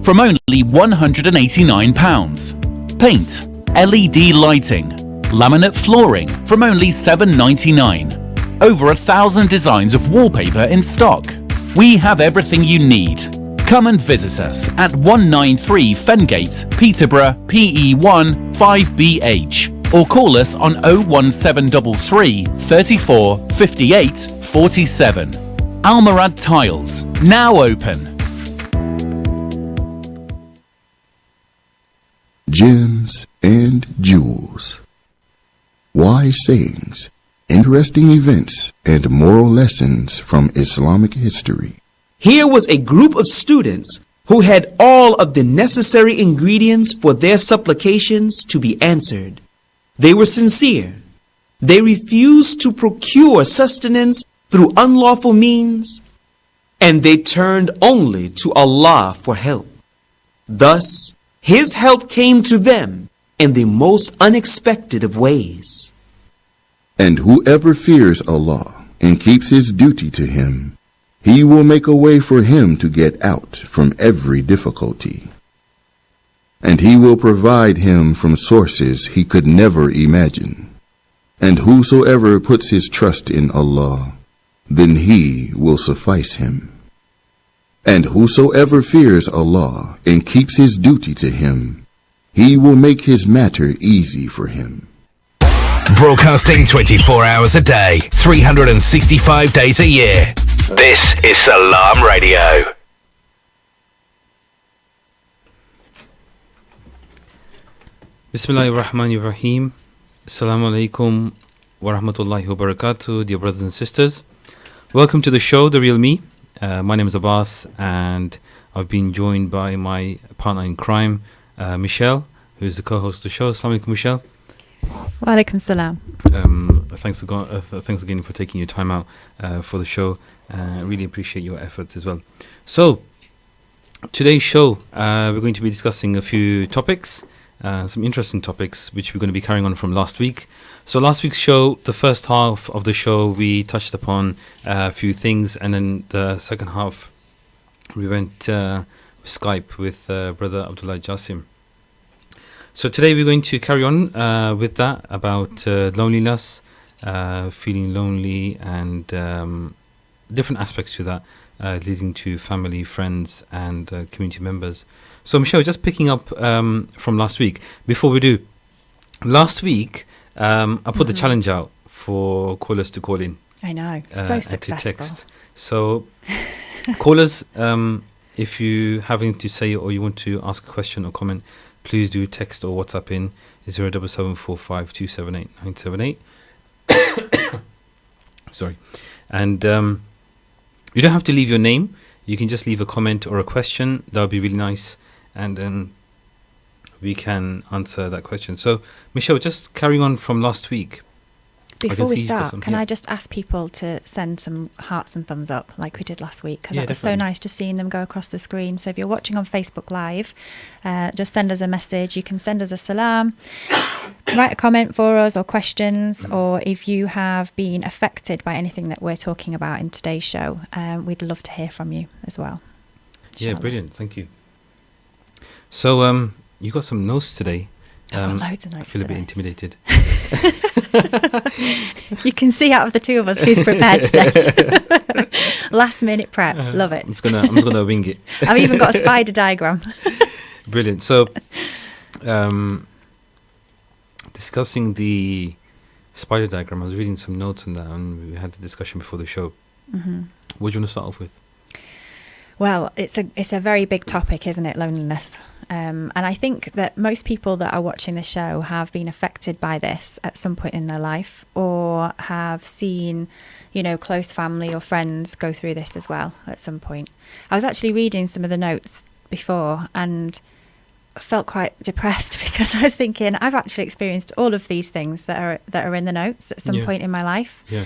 from only £189. Paint, LED lighting, laminate flooring from only £7.99. Over 1,000 designs of wallpaper in stock. We have everything you need. Come and visit us at 193 Fengate, Peterborough, PE1 5BH, or call us on 01733 34 58 47. Almorad Tiles, now open. Gems and jewels. Wise sayings, interesting events, and moral lessons from Islamic history. Here was a group of students who had all of the necessary ingredients for their supplications to be answered. They were sincere. They refused to procure sustenance through unlawful means, and they turned only to Allah for help. Thus, His help came to them in the most unexpected of ways. And whoever fears Allah and keeps his duty to Him, He will make a way for him to get out from every difficulty. And He will provide him from sources he could never imagine. And whosoever puts his trust in Allah, then He will suffice him. And whosoever fears Allah and keeps his duty to Him, He will make his matter easy for him. Broadcasting 24 hours a day, 365 days a year. This is Salam Radio. Bismillahirrahmanirrahim. Assalamu alaikum wa rahmatullahi wa barakatuh, dear brothers and sisters. Welcome to the show, The Real Me. My name is Abbas, and I've been joined by my partner in crime, Michelle, who is the co-host of the show. Assalamu alaikum, Michelle. Wa alaikum salam. Thanks again for taking your time out for the show. Really appreciate your efforts as well. So, today's show, we're going to be discussing a few topics, some interesting topics, which we're going to be carrying on from last week. So last week's show, the first half of the show, we touched upon a few things, and then the second half, we went Skype with Brother Abdullah Jasim. So today we're going to carry on with that, about loneliness, feeling lonely, and different aspects to that, leading to family, friends, and community members. So Michelle, just picking up from last week, before we do, last week I put the challenge out for callers to call in. I know, so successful. To text. So callers, if you have anything to say or you want to ask a question or comment, please do text or WhatsApp in 07745278978. Sorry. And you don't have to leave your name. You can just leave a comment or a question. That would be really nice. And then we can answer that question. So, Michelle, just carrying on from last week. Before we start, can I just ask people to send some hearts and thumbs up like we did last week? Because that was so nice just seeing them go across the screen. So if you're watching on Facebook Live, just send us a message. You can send us a salam, write a comment for us or questions, or if you have been affected by anything that we're talking about in today's show, we'd love to hear from you as well. Yeah, brilliant. Thank you. So you got some notes today. I've got loads of notes. I feel a bit intimidated. You can see out of the two of us who's prepared today. Last minute prep. Love it. I'm just gonna wing it. I've even got a spider diagram. Brilliant. So discussing the spider diagram, I was reading some notes on that, and we had the discussion before the show. Mm-hmm. What do you want to start off with? Well, it's a very big topic, isn't it? Loneliness. And I think that most people that are watching the show have been affected by this at some point in their life, or have seen, close family or friends go through this as well at some point. I was actually reading some of the notes before and felt quite depressed because I was thinking I've actually experienced all of these things that are in the notes at some point in my life. Yeah.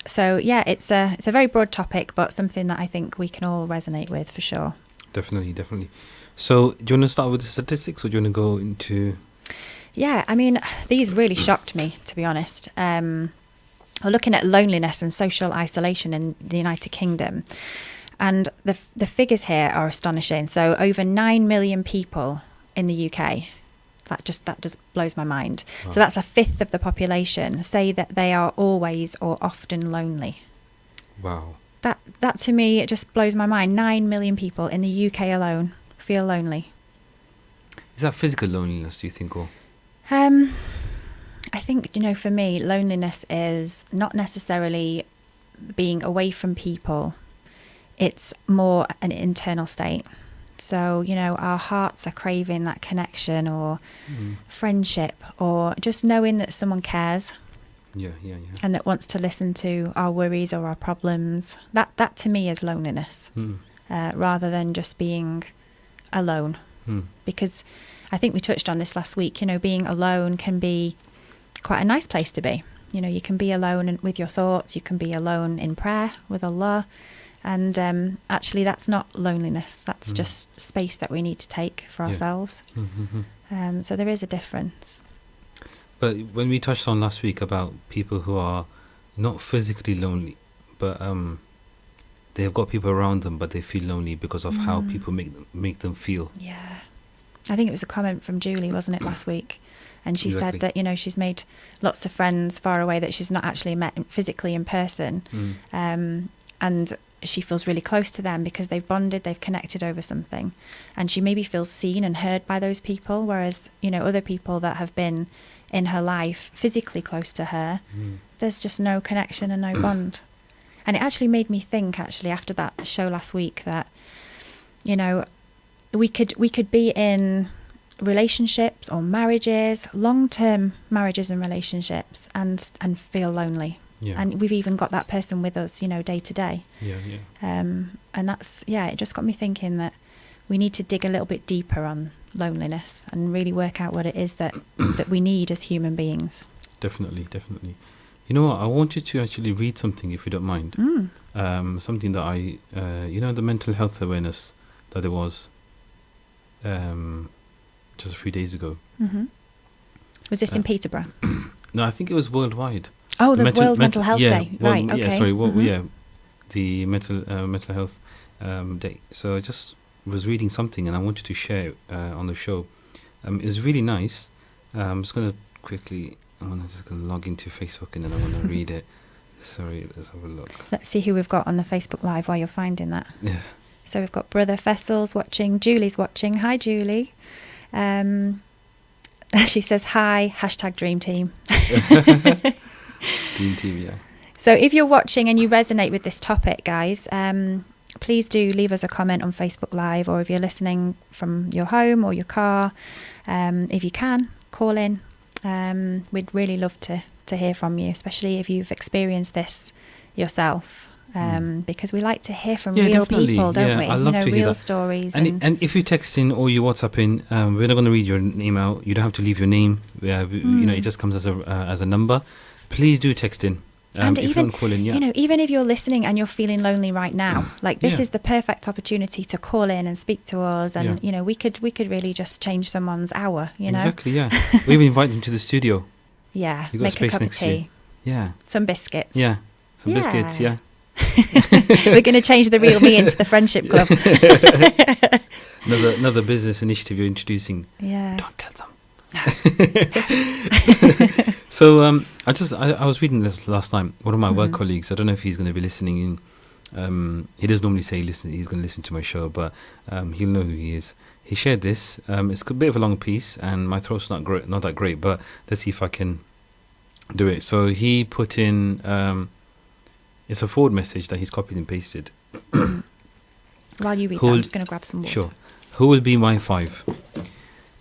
So yeah, it's a very broad topic, but something that I think we can all resonate with for sure. Definitely. So do you want to start with the statistics, or do you want to go into... Yeah, I mean, these really shocked me, to be honest. Looking at loneliness and social isolation in the United Kingdom, And the figures here are astonishing. So over 9 million people in the UK. That just blows my mind. Wow. So that's a fifth of the population say that they are always or often lonely. Wow. That to me, it just blows my mind. 9 million people in the UK alone feel lonely. Is that physical loneliness, do you think, or? I think, for me, loneliness is not necessarily being away from people. It's more an internal state. So, our hearts are craving that connection or friendship, or just knowing that someone cares. Yeah. And that wants to listen to our worries or our problems. That to me is loneliness, rather than just being alone. Because I think we touched on this last week, being alone can be quite a nice place to be. You can be alone with your thoughts, you can be alone in prayer with Allah. And actually, that's not loneliness. That's just space that we need to take for ourselves. So there is a difference. But when we touched on last week about people who are not physically lonely, but they've got people around them, but they feel lonely because of how people make them feel. Yeah. I think it was a comment from Julie, wasn't it, last week? And she said that, she's made lots of friends far away that she's not actually met physically in person. And she feels really close to them because they've bonded, they've connected over something. And she maybe feels seen and heard by those people, whereas, other people that have been in her life physically close to her, there's just no connection and no bond. And it actually made me think, after that show last week, that, we could be in relationships or marriages, long-term marriages and relationships, and feel lonely. Yeah. And we've even got that person with us, day to day. Yeah. And that's, it just got me thinking that we need to dig a little bit deeper on loneliness and really work out what it is that we need as human beings. Definitely. You know what? I wanted to actually read something, if you don't mind. Something that I, the mental health awareness that there was just a few days ago. Was this in Peterborough? No, I think it was worldwide. Oh, the World Mental Health Day. Right, okay. Yeah, sorry. The mental health day. So I just was reading something and I wanted to share it on the show. It was really nice. I'm just going to quickly... I'm just going to log into Facebook and then I want to read it. Sorry, let's have a look. Let's see who we've got on the Facebook Live while you're finding that. Yeah. So we've got Brother Fessel's watching. Julie's watching. Hi, Julie. She says, hi, #Dream Team. Dream Team, yeah. So if you're watching and you resonate with this topic, guys, please do leave us a comment on Facebook Live, or if you're listening from your home or your car, if you can, call in. We'd really love to hear from you, especially if you've experienced this yourself. Because we like to hear from real people, don't we? I love to hear real that. stories. And if you text in or you WhatsApp in, we're not going to read your name out. You don't have to leave your name. It just comes as a number. Please do text in. And if even, you want to call in, even if you're listening and you're feeling lonely right now, this is the perfect opportunity to call in and speak to us. And we could really just change someone's hour. Exactly. Yeah. We even invite them to the studio. Yeah. Make a cup of tea. Yeah. Some biscuits. Yeah. Some biscuits. Yeah. We're going to change the real me into the friendship club. another business initiative you're introducing. Yeah. Don't tell them. So I was reading this last night. One of my work colleagues, I don't know if he's going to be listening in. He does normally say he's going to listen to my show, but he'll know who he is. He shared this. It's a bit of a long piece, and my throat's not that great. But let's see if I can do it. So he put in. It's a forward message that he's copied and pasted. While you read that, I'm just going to grab some water. Sure. Who will be my 5?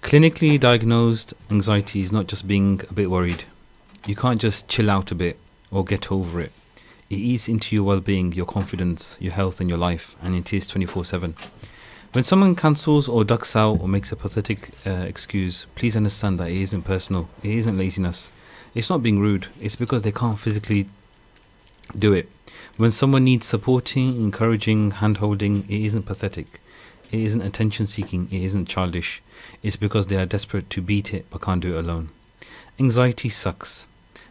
Clinically diagnosed anxiety is not just being a bit worried. You can't just chill out a bit or get over it. It eats into your well-being, your confidence, your health and your life, and it is 24/7. When someone cancels or ducks out or makes a pathetic excuse, please understand that it isn't personal. It isn't laziness. It's not being rude. It's because they can't physically do it. When someone needs supporting, encouraging, hand-holding, it isn't pathetic. It isn't attention-seeking. It isn't childish. It's because they are desperate to beat it but can't do it alone. Anxiety sucks.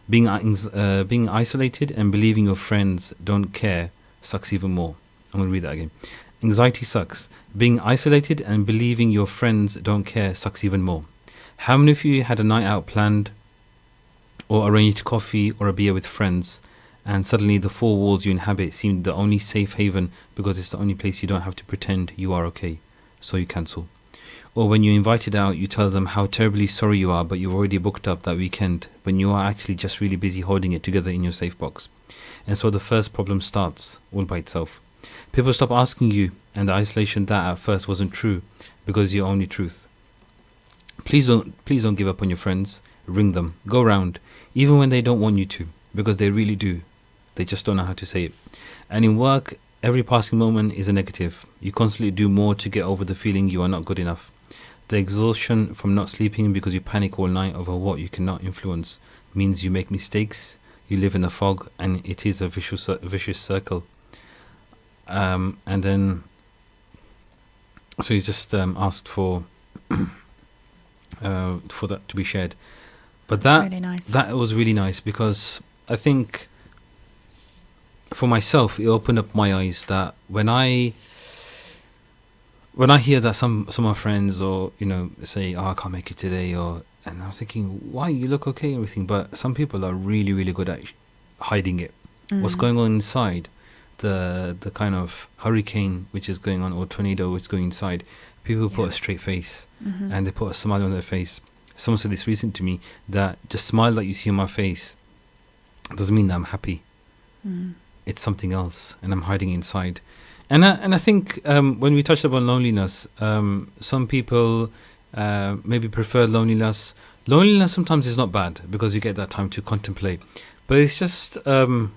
Being isolated and believing your friends don't care sucks even more. I'm going to read that again. Anxiety sucks. Being isolated and believing your friends don't care sucks even more. How many of you had a night out planned or arranged coffee or a beer with friends, and suddenly the four walls you inhabit seem the only safe haven because it's the only place you don't have to pretend you are okay, so you cancel? Or when you're invited out, you tell them how terribly sorry you are, but you've already booked up that weekend when you are actually just really busy holding it together in your safe box. And so the first problem starts all by itself. People stop asking you, and the isolation that at first wasn't true because you're only truth. Please don't give up on your friends. Ring them, go round, even when they don't want you to, because they really do. They just don't know how to say it. And in work, every passing moment is a negative. You constantly do more to get over the feeling you are not good enough. The exhaustion from not sleeping because you panic all night over what you cannot influence means you make mistakes, you live in a fog, and it is a vicious circle. And then, so he's just asked for that to be shared. But That's really nice. That was really nice, because I think for myself, it opened up my eyes that when I hear that some of my friends or say, "Oh, I can't make it today," and I was thinking, "Why? You look okay and everything," but some people are really, really good at hiding it. What's going on inside, the kind of hurricane which is going on, or tornado which is going inside. People put a straight face and they put a smile on their face. Someone said this recent to me, that just smile that you see on my face doesn't mean that I'm happy. It's something else, and I'm hiding inside. And I think when we touched upon loneliness, some people maybe prefer loneliness. Loneliness sometimes is not bad because you get that time to contemplate. But it's just, in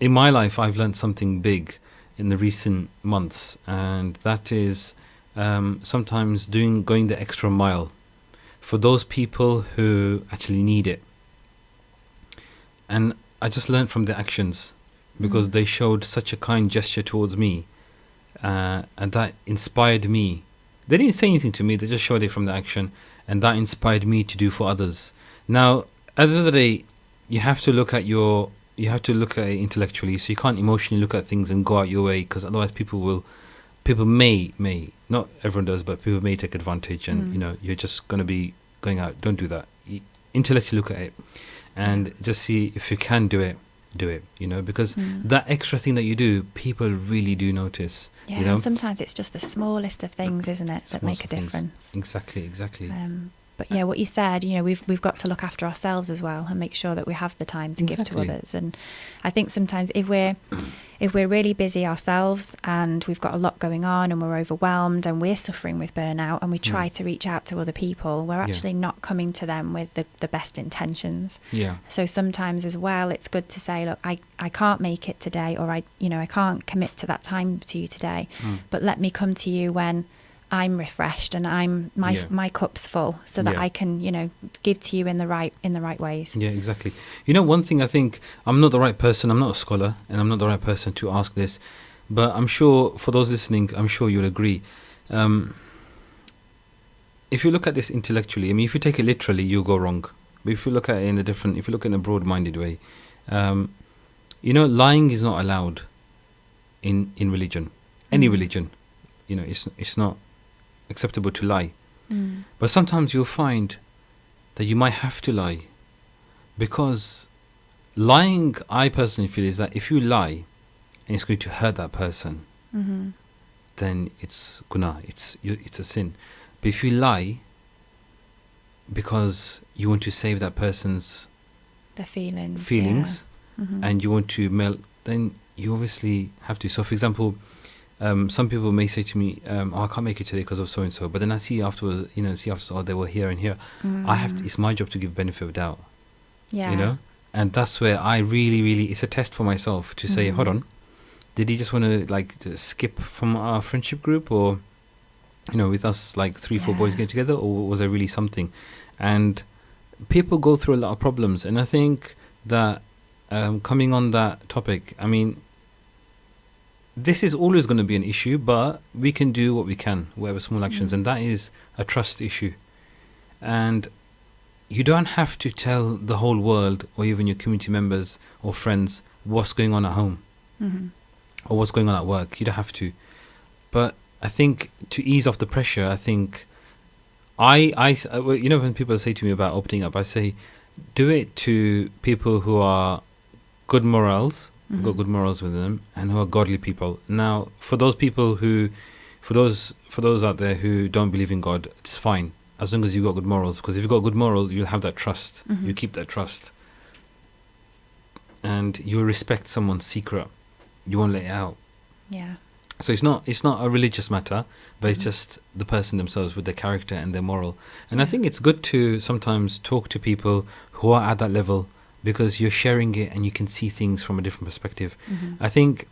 my life, I've learned something big in the recent months, and that is sometimes going the extra mile for those people who actually need it. And I just learned from their actions, because they showed such a kind gesture towards me, and that inspired me. They didn't say anything to me, they just showed it from the action, and that inspired me to do for others. Now, at the end of the day, you have to look at it intellectually, so you can't emotionally look at things and go out your way, because otherwise people may, not everyone does, but people may take advantage, and you're just going to be going out. Don't do that. Intellectually look at it and just see if you can do it, because that extra thing that you do, people really do notice. Yeah, and sometimes it's just the smallest of things, isn't it, that make a difference. Exactly. But yeah, what you said, we've got to look after ourselves as well and make sure that we have the time to give to others. And I think sometimes if we're really busy ourselves and we've got a lot going on and we're overwhelmed and we're suffering with burnout and we try to reach out to other people, we're actually not coming to them with the best intentions. Yeah. So sometimes as well, it's good to say, look, I can't make it today, or I can't commit to that time to you today, but let me come to you when I'm refreshed and my cup's full, so that I can give to you in the right ways. Yeah, exactly. One thing, I think I'm not the right person. I'm not a scholar, and I'm not the right person to ask this, but I'm sure for those listening, I'm sure you'll agree. If you look at this intellectually, if you take it literally, you'll go wrong. But if you look at it if you look in a broad-minded way, lying is not allowed in religion, any religion. It's not acceptable to lie. But sometimes you'll find that you might have to lie, because lying, I personally feel, is that if you lie and it's going to hurt that person, then it's guna, it's a sin. But if you lie because you want to save that person's feelings and you want to melt, then you obviously have to. So for example, some people may say to me, I can't make it today because of so and so, but then I see afterwards, oh, they were here and here. It's my job to give benefit of doubt. And that's where I really, it's a test for myself to say, hold on, did he just want to skip from our friendship group, or with us 3-4 boys getting together, or was there really something? And people go through a lot of problems, and I think that coming on that topic, this is always going to be an issue, but we can do what we can, whatever small actions, and that is a trust issue. And you don't have to tell the whole world, or even your community members or friends, what's going on at home. or what's going on at work. You don't have to. But I think to ease off the pressure, I think you know, when people say to me about opening up, I say, do it to people who are good morals, who've got good morals with them, and who are godly people. Now, for those people for those out there who don't believe in God, it's fine as long as you've got good morals. Because if you've got good moral, you'll have that trust. You keep that trust, and you'll respect someone's secret. You won't let it out. Yeah. So it's not a religious matter, but it's just the person themselves with their character and their moral. And I think it's good to sometimes talk to people who are at that level, because you're sharing it and you can see things from a different perspective. I think,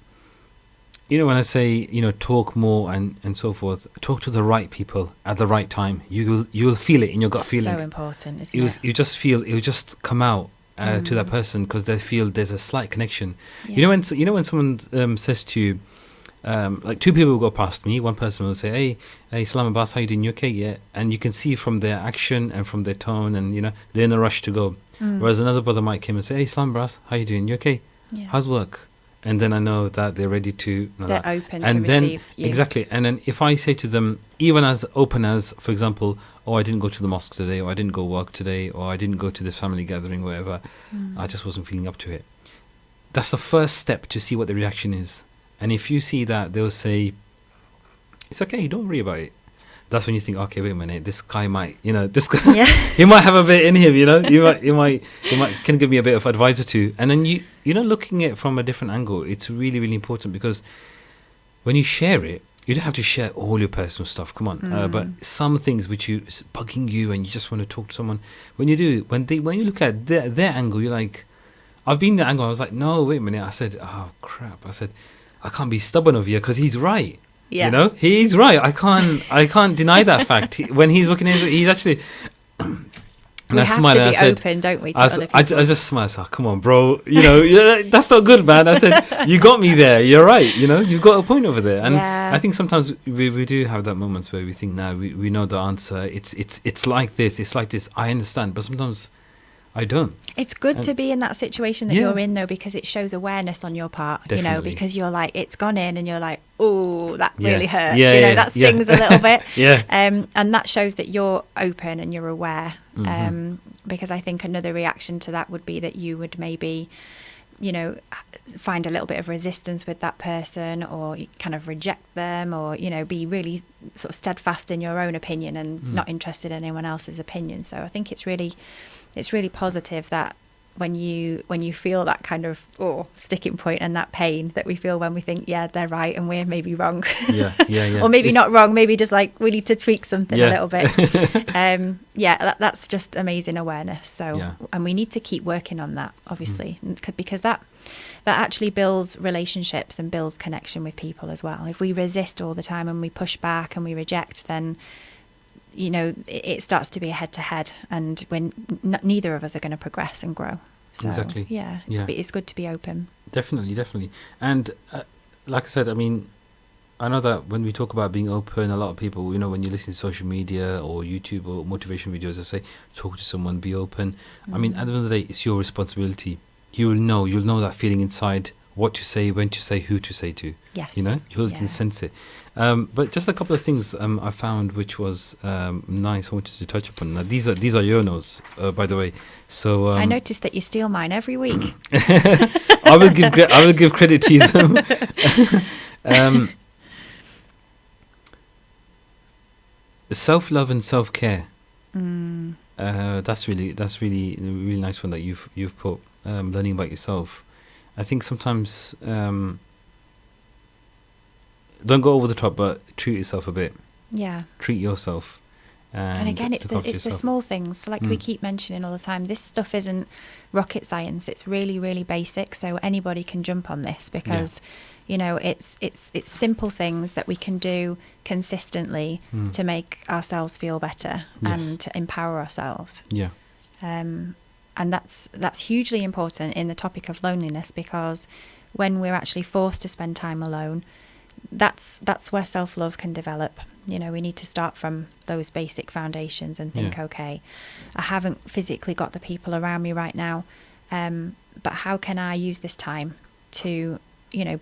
you know, when I say, you know, talk more and so forth, talk to the right people at the right time. You will feel it in your gut feeling. So important, isn't it? You just feel it will just come out to that person, because they feel there's a slight connection. Yeah. You know when someone says to you, like two people will go past me. One person will say, "Hey, Salam Abbas, how you doing? You okay?" Yeah, and you can see from their action and from their tone, and you know they're in a rush to go. Whereas another brother might come and say, "Hey, Salam Abbas, how you doing? You okay? Yeah. How's work?" And then I know that they're ready to. They're open and to then, receive you. Exactly. And then if I say to them, even as open as, for example, "Oh, I didn't go to the mosque today," or "I didn't go work today," or "I didn't go to this family gathering," whatever, I just wasn't feeling up to it. That's the first step to see what the reaction is. And if you see that, they'll say, "It's okay, don't worry about it." That's when you think, okay, wait a minute, this guy might, you know, this guy, he might have a bit in him, you know, he might can give me a bit of advice or two. And then you know, looking at it from a different angle, it's really, really important, because when you share it, you don't have to share all your personal stuff. Come on, but some things which is bugging you and you just want to talk to someone. When you do, when you look at their angle, you're like, I've been that angle. I was like, no, wait a minute. I said, oh crap. I said, I can't be stubborn of you, because he's right. Yeah. You know, he's right. I can't deny that fact. When he's looking at it, he's actually. We have to be open, don't we, to other people? I just smiled. I said, come on, bro. You know, that's not good, man. I said, you got me there. You're right. You know, you've got a point over there. And I think sometimes we do have that moments where we think, now we know the answer. It's like this. It's like this. I understand, but sometimes I don't. It's good to be in that situation that you're in, though, because it shows awareness on your part. Definitely. You know, because you're like, it's gone in, and you're like, oh, that really hurt. Yeah, you know, that stings a little bit. Yeah. And that shows that you're open and you're aware. Because I think another reaction to that would be that you would maybe, you know, find a little bit of resistance with that person, or kind of reject them, or, you know, be really sort of steadfast in your own opinion and not interested in anyone else's opinion. So I think it's really positive that when you feel that kind of sticking point and that pain that we feel when we think, yeah, they're right and we're maybe wrong. Yeah. Or maybe not wrong, maybe just like we need to tweak something a little bit. That's just amazing awareness. So and we need to keep working on that, obviously, because that actually builds relationships and builds connection with people as well. If we resist all the time and we push back and we reject, then, you know, it starts to be a head-to-head, and when neither of us are going to progress and grow. So, exactly. It's good to be open. Definitely. And like I said, I mean, I know that when we talk about being open, a lot of people, you know, when you listen to social media or YouTube or motivation videos, they say, talk to someone, be open. I mean, at the end of the day, it's your responsibility. You'll know that feeling inside, what to say, when to say, who to say to. Yes. You know, you can sense it. But just a couple of things I found which was nice. I wanted to touch upon. Now, these are your notes, by the way. So I noticed that you steal mine every week. I will give credit to them. Self-love and self-care. That's really a really nice one that you've put. Learning about yourself. I think sometimes don't go over the top, but treat yourself a bit. Yeah. Treat yourself. And again, it's the small things, like we keep mentioning all the time. This stuff isn't rocket science. It's really, really basic. So anybody can jump on this, because you know, it's simple things that we can do consistently to make ourselves feel better and to empower ourselves. Yeah. And that's hugely important in the topic of loneliness, because when we're actually forced to spend time alone, that's where self-love can develop. You know, we need to start from those basic foundations and think, okay, I haven't physically got the people around me right now, but how can I use this time to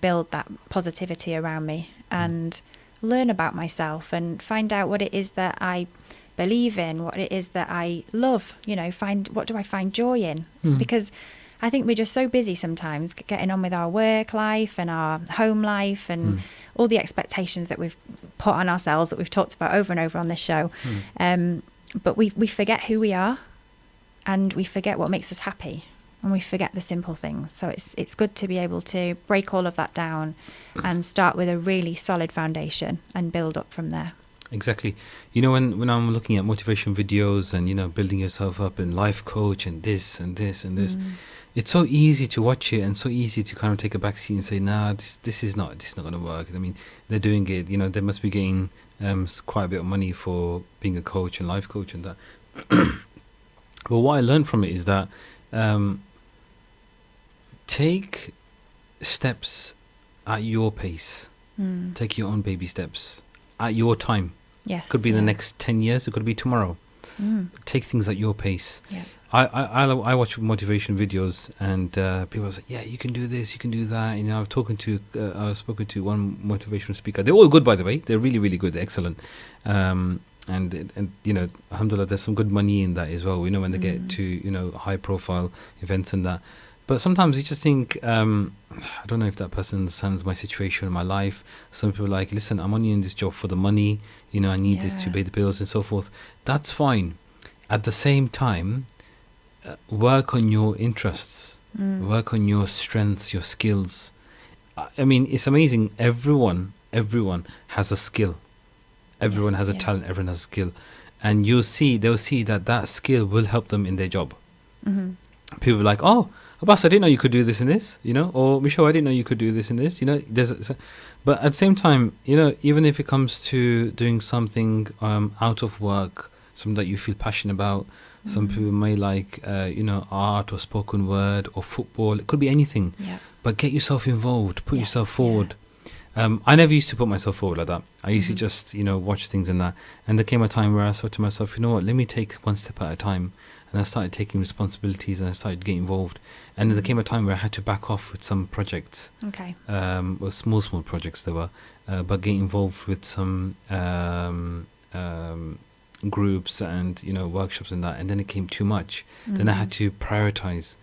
build that positivity around me and learn about myself and find out what it is that I believe in, what it is that I love, find what do I find joy in? Because I think we're just so busy sometimes getting on with our work life and our home life and all the expectations that we've put on ourselves that we've talked about over and over on this show. But we forget who we are, and we forget what makes us happy, and we forget the simple things. So it's good to be able to break all of that down and start with a really solid foundation and build up from there. Exactly. When I'm looking at motivation videos and, building yourself up in life coach and this and this and this, it's so easy to watch it and so easy to kind of take a back seat and say, nah, this is not going to work. I mean, they're doing it, they must be getting quite a bit of money for being a coach and life coach and that. But what I learned from it is that take steps at your pace. Take your own baby steps at your time. Yes. Could be in the next 10 years. It could be tomorrow. Take things at your pace. Yeah. I watch motivation videos and people say, yeah, you can do this, you can do that. I've spoken to one motivational speaker. They're all good, by the way. They're really, really good. They're excellent. And alhamdulillah, there's some good money in that as well. When they get to, high profile events and that. But sometimes you just think, I don't know if that person understands my situation, my life. Some people are like, listen, I'm only in this job for the money. I need this to pay the bills and so forth. That's fine. At the same time, work on your interests, work on your strengths, your skills. I mean, it's amazing. Everyone has a skill. Everyone has a talent. Everyone has a skill. And they'll see that skill will help them in their job. People are like, oh, Abbas, I didn't know you could do this and this, or Michelle, I didn't know you could do this and this, but at the same time, even if it comes to doing something out of work, something that you feel passionate about, some people may like, art or spoken word or football. It could be anything. Yeah. But get yourself involved. Put yourself forward. Yeah. I never used to put myself forward like that. I used to just, watch things and that. And there came a time where I thought to myself, let me take one step at a time. And I started taking responsibilities and I started getting involved. And then there came a time where I had to back off with some projects. Okay. Well, small projects there were. But getting involved with some groups and workshops and that, and then it came too much. Then I had to prioritize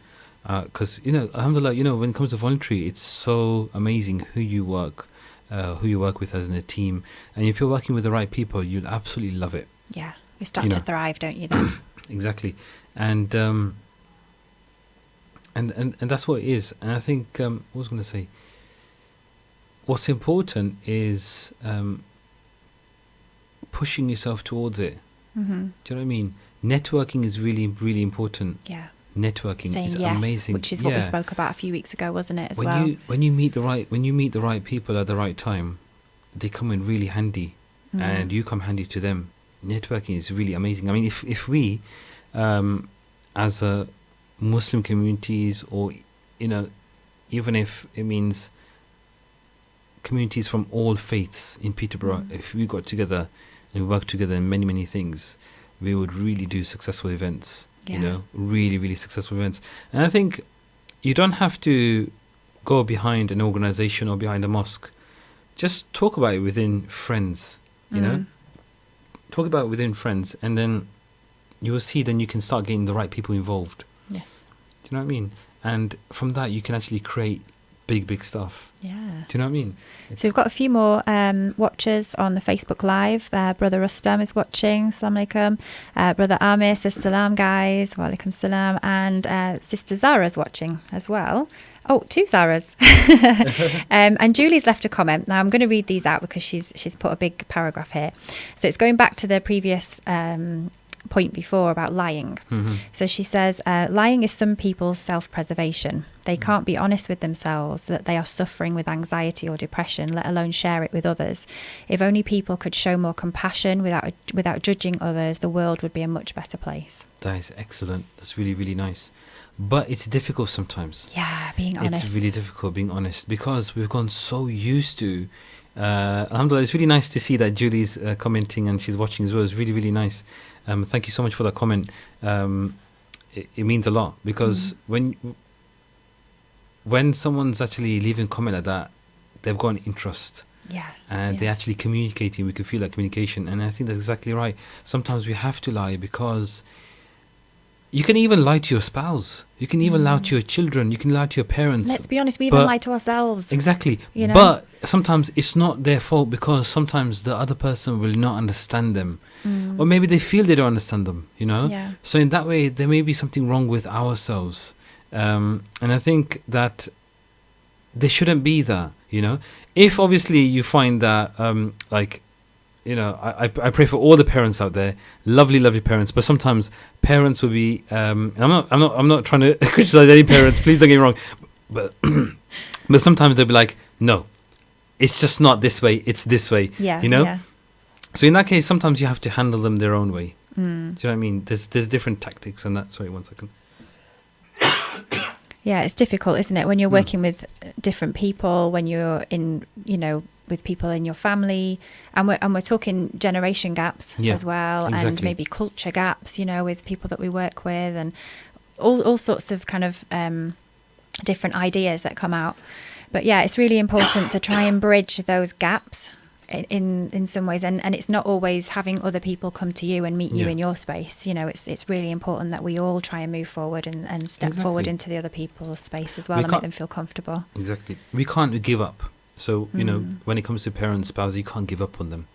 because alhamdulillah, when it comes to voluntary, it's so amazing who you work with as in a team, and if you're working with the right people, you'll absolutely love it. Yeah, you start to thrive, don't you then? Exactly. And that's what it is. And I think what I was going to say, what's important is pushing yourself towards it. Do you know what I mean? Networking is really, really important. Yeah. Networking is amazing, which is what we spoke about a few weeks ago, wasn't it? When you meet the right people at the right time, they come in really handy, and you come handy to them. Networking is really amazing. I mean, if we, as a Muslim communities, or even if it means communities from all faiths in Peterborough, if we got together and work together in many, many things, we would really do successful events. Really, really successful events. And I think you don't have to go behind an organization or behind a mosque. Just talk about it within friends, talk about it within friends, and then you will see, then you can start getting the right people involved. Yes. Do you know what I mean? And from that, you can actually create big stuff. Yeah. Do you know what I mean? So we've got a few more watchers on the Facebook Live. Brother Rustam is watching. Assalamu alaikum. Brother Amir says salam, guys. Wa alaikum salam. And Sister Zara's watching as well. Oh, two Zaras. And Julie's left a comment. Now I'm going to read these out because she's put a big paragraph here. So it's going back to the previous point before about lying. So she says, lying is some people's self-preservation. They can't be honest with themselves that they are suffering with anxiety or depression, let alone share it with others. If only people could show more compassion without judging others, the world would be a much better place. That is excellent. That's really, really nice. But it's difficult sometimes. Yeah, being honest. It's really difficult being honest because we've gone so used to alhamdulillah. It's really nice to see that Julie's commenting and she's watching as well. It's really, really nice. Thank you so much for that comment. It means a lot because when when someone's actually leaving a comment like that, they've got an interest. Yeah. And they're actually communicating. We can feel that communication. And I think that's exactly right. Sometimes we have to lie because you can even lie to your spouse. You can even lie to your children. You can lie to your parents. Let's be honest, we even lie to ourselves. Exactly. You know? But sometimes it's not their fault because sometimes the other person will not understand them. Or maybe they feel they don't understand them, you know? Yeah. So in that way, there may be something wrong with ourselves. And I think that there shouldn't be that, you know? If obviously you find that, I pray for all the parents out there, lovely parents, but sometimes parents will be, I'm not trying to criticize any parents, please don't get me wrong, but sometimes they'll be like, no, it's just not this way, it's this way, you know? Yeah. So in that case, sometimes you have to handle them their own way. Do you know what I mean? There's different tactics and that. Sorry, 1 second. Yeah, it's difficult, isn't it? When you're working with different people, when you're in, with people in your family, and we're talking generation gaps as well, exactly. And maybe culture gaps, with people that we work with, and all sorts of kind of different ideas that come out. But yeah, it's really important to try and bridge those gaps in some ways, and it's not always having other people come to you and meet you in your space. It's really important that we all try and move forward and step forward into the other people's space as well, and make them feel comfortable. Exactly. We can't give up. So when it comes to parents, spouses, you can't give up on them.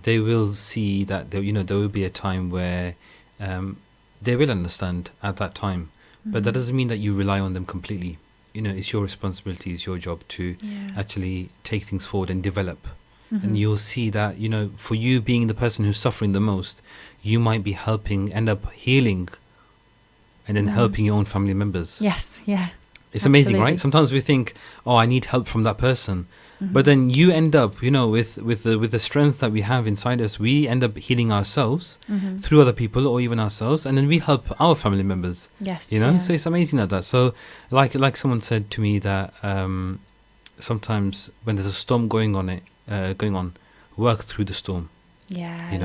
They will see that there will be a time where they will understand at that time, but that doesn't mean that you rely on them completely. It's your responsibility, it's your job to actually take things forward and develop. And you'll see that, for you being the person who's suffering the most, you might be end up healing and then helping your own family members. Yes, yeah. It's amazing, right? Sometimes we think, oh, I need help from that person. But then you end up, with the strength that we have inside us, we end up healing ourselves through other people or even ourselves. And then we help our family members. Yes. So it's amazing like that. So like someone said to me that sometimes when there's a storm going on, work through the storm. Yeah,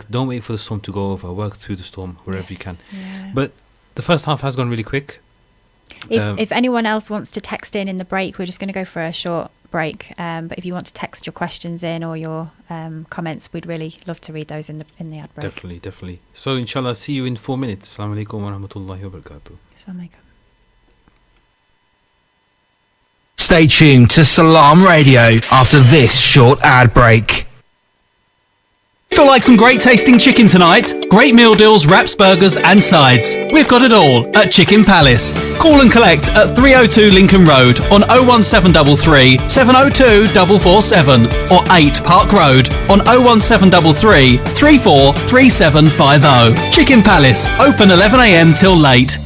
don't wait for the storm to go over. Work through the storm wherever you can. Yeah. But the first half has gone really quick. If anyone else wants to text in the break, we're just going to go for a short break. But if you want to text your questions in or your comments, we'd really love to read those in the ad break. Definitely. So inshallah, see you in 4 minutes. Assalamu alaikum wa rahmatullahi wa barakatuh. Assalamu alaikum. Stay tuned to Salam Radio after this short ad break. Feel like some great tasting chicken tonight? Great meal deals, wraps, burgers and sides. We've got it all at Chicken Palace. Call and collect at 302 Lincoln Road on 01733 702 447 or 8 Park Road on 01733 343750. Chicken Palace, open 11 a.m. till late.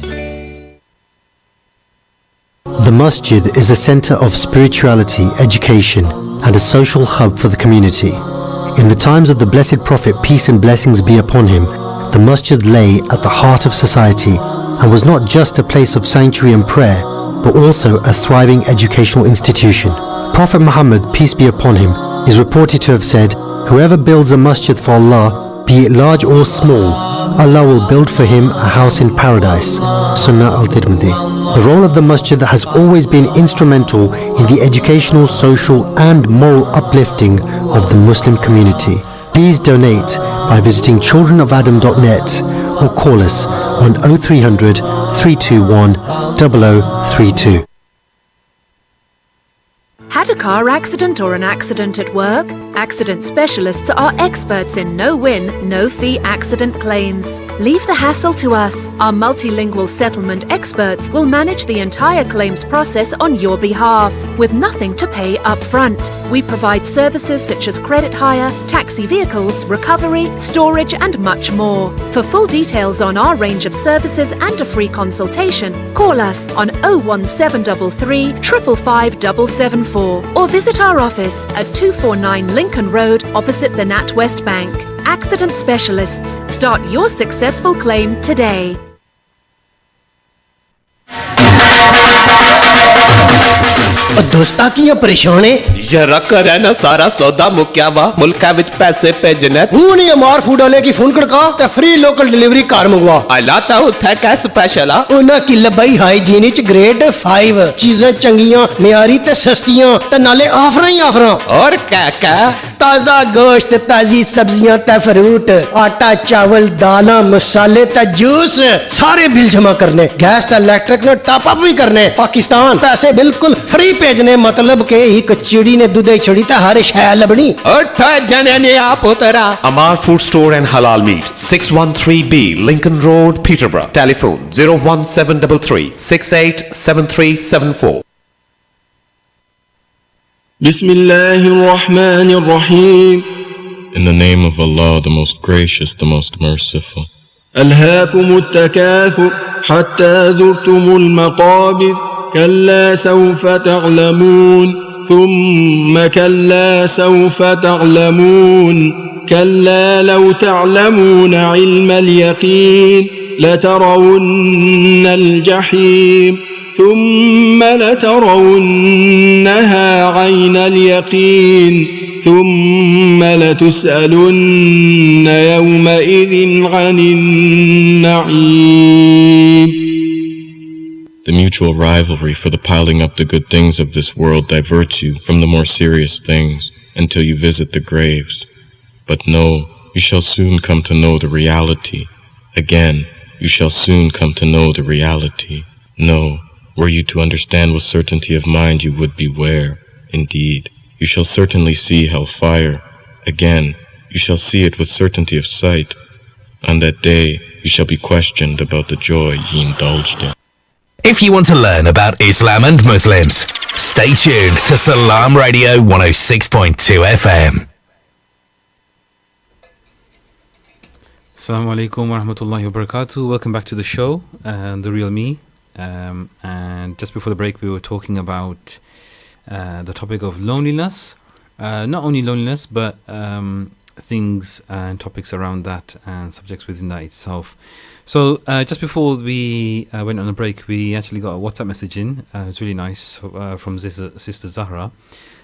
The masjid is a center of spirituality, education, and a social hub for the community. In the times of the Blessed Prophet, peace and blessings be upon him, the masjid lay at the heart of society and was not just a place of sanctuary and prayer, but also a thriving educational institution. Prophet Muhammad, peace be upon him, is reported to have said, "Whoever builds a masjid for Allah, be it large or small, Allah will build for him a house in paradise." Sunnah al-Tirmidhi. The role of the masjid has always been instrumental in the educational, social and moral uplifting of the Muslim community. Please donate by visiting childrenofadam.net or call us on 0300 321 0032. Had a car accident or an accident at work? Accident specialists are experts in no-win, no-fee accident claims. Leave the hassle to us. Our multilingual settlement experts will manage the entire claims process on your behalf, with nothing to pay up front. We provide services such as credit hire, taxi vehicles, recovery, storage and much more. For full details on our range of services and a free consultation, call us on 01733 555 774 or visit our office at 249 Lincoln Road opposite the NatWest Bank. Accident specialists. Start your successful claim today. दोस्ता कियां परेशान है जरा करे ना सारा सौदा मुक्या वा मुल्का विच पैसे भेजने हूं नहीं अमार फूड वाले की फोन खड़का ते फ्री लोकल डिलीवरी कार मंगवा अला ता उत्थे कै स्पेशल आ उन्हां की लबई हाइजीन च ग्रेड 5 चीजें चंगियां मियारी ते सस्तियां ते नाले ऑफरां ही ऑफरां और क्या ताजा गोश्त ताजी सब्जियां ते फ्रूट आटा चावल दालां मसाले ते जूस सारे बिल जमा करने गैस ते इलेक्ट्रिक ने टॉप अप भी करने पाकिस्तान पैसे बिल्कुल फ्री भेजने मतलब के एक चिड़ी ने दूध छड़ी ते हर शै लबनी उठ जने ने आप उतरा Amar Food Store and Halal Meat 613B Lincoln Road Peterborough telephone 01733 687374 Bismillahirrahmanirrahim. In the name of Allah, the most gracious, the most merciful. ألهاكم التكاثر حتى زرتم المقابر كلا سوف تعلمون ثم كلا سوف تعلمون كلا لو تعلمون علم اليقين لترون الجحيم ثم لترونها عين اليقين ثم لتسألن يومئذ عن النعيم. The mutual rivalry for the piling up the good things of this world diverts you from the more serious things until you visit the graves. But no, you shall soon come to know the reality. Again, you shall soon come to know the reality. No, were you to understand with certainty of mind, you would beware. Indeed, you shall certainly see hellfire. Again, you shall see it with certainty of sight. On that day, you shall be questioned about the joy ye indulged in. If you want to learn about Islam and Muslims, stay tuned to Salam Radio 106.2 FM. Assalamu alaikum wa rahmatullahi wa barakatuh. Welcome back to the show, The Real Me. And just before the break, we were talking about the topic of loneliness. Not only loneliness, but things and topics around that and subjects within that itself. So just before we went on a break, we actually got a WhatsApp message in. It's really nice from Sister Zahra.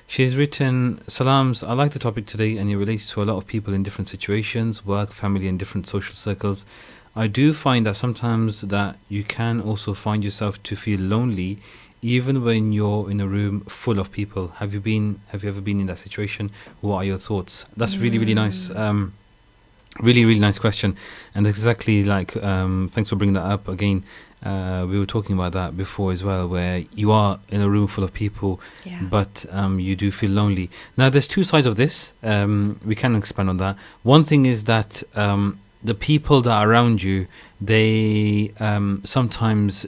She's written, Salams, I like the topic today and it relates to a lot of people in different situations, work, family and different social circles. I do find that sometimes that you can also find yourself to feel lonely even when you're in a room full of people. Have you ever been in that situation? What are your thoughts? That's really, really nice. Really, really nice question. And exactly like, thanks for bringing that up again. We were talking about that before as well, where you are in a room full of people, but you do feel lonely. Now, there's two sides of this. We can expand on that. One thing is that the people that are around you, they sometimes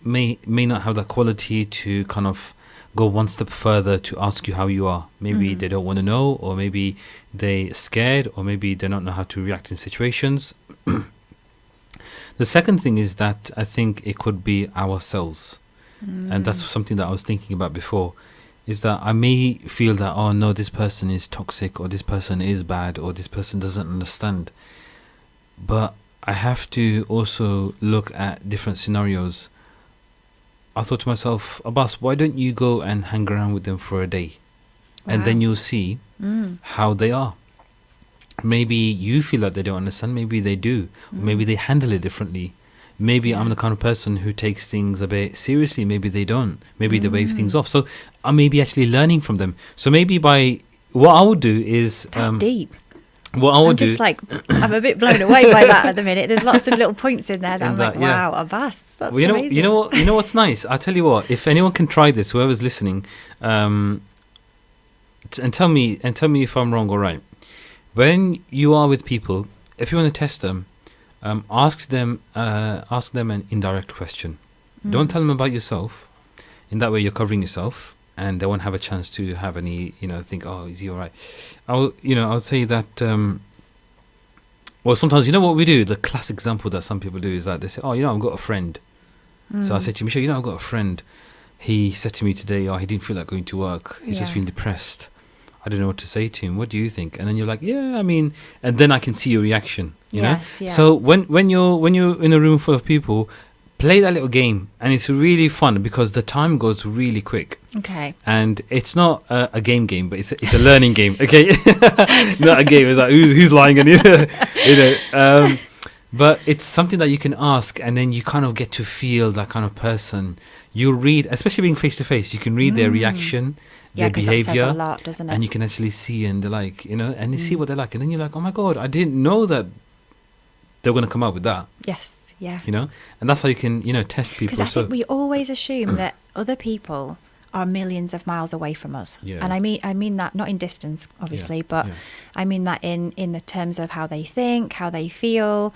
may not have that quality to kind of go one step further to ask you how you are. Maybe they don't want to know, or maybe they're scared, or maybe they don't know how to react in situations. The second thing is that I think it could be ourselves. And that's something that I was thinking about before, is that I may feel that, oh no, this person is toxic, or this person is bad, or this person doesn't understand. But I have to also look at different scenarios. I thought to myself, Abbas, why don't you go and hang around with them for a day? And then you'll see how they are. Maybe you feel that they don't understand, maybe they do. Or maybe they handle it differently. Maybe I'm the kind of person who takes things a bit seriously, maybe they don't. Maybe they wave things off. So I may be actually learning from them. So maybe what I would do is... That's deep. What I would do... I'm a bit blown away by that at the minute. There's lots of little points in there that I'm like, wow, Abbas, that's amazing. You know what's nice? I'll tell you what, if anyone can try this, whoever's listening, and tell me if I'm wrong or right. When you are with people, if you want to test them, ask them an indirect question. Don't tell them about yourself. In that way, you're covering yourself, and they won't have a chance to have any, think, oh, is he all right? I would say that. Well, sometimes what we do. The classic example that some people do is that they say, oh, I've got a friend. So I said to Michelle, I've got a friend. He said to me today, oh, he didn't feel like going to work. He's just feeling depressed. I don't know what to say to him. What do you think? And then you're like, and then I can see your reaction. You know? Yeah. So when you're in a room full of people, play that little game, and it's really fun because the time goes really quick. Okay. And it's not a game, but it's a learning game. Okay, not a game. It's like who's lying, and but it's something that you can ask, and then you kind of get to feel that kind of person. You read, especially being face to face, you can read their reaction, their behavior, that says a lot, doesn't it? and you can actually see, and they're like, and you see what they're like, and then you're like, oh my god, I didn't know that they're going to come up with that. Yes, yeah. And that's how you can, test people. Because I think we always assume that other people are millions of miles away from us. Yeah. And I mean that not in distance, obviously, but I mean that in the terms of how they think, how they feel,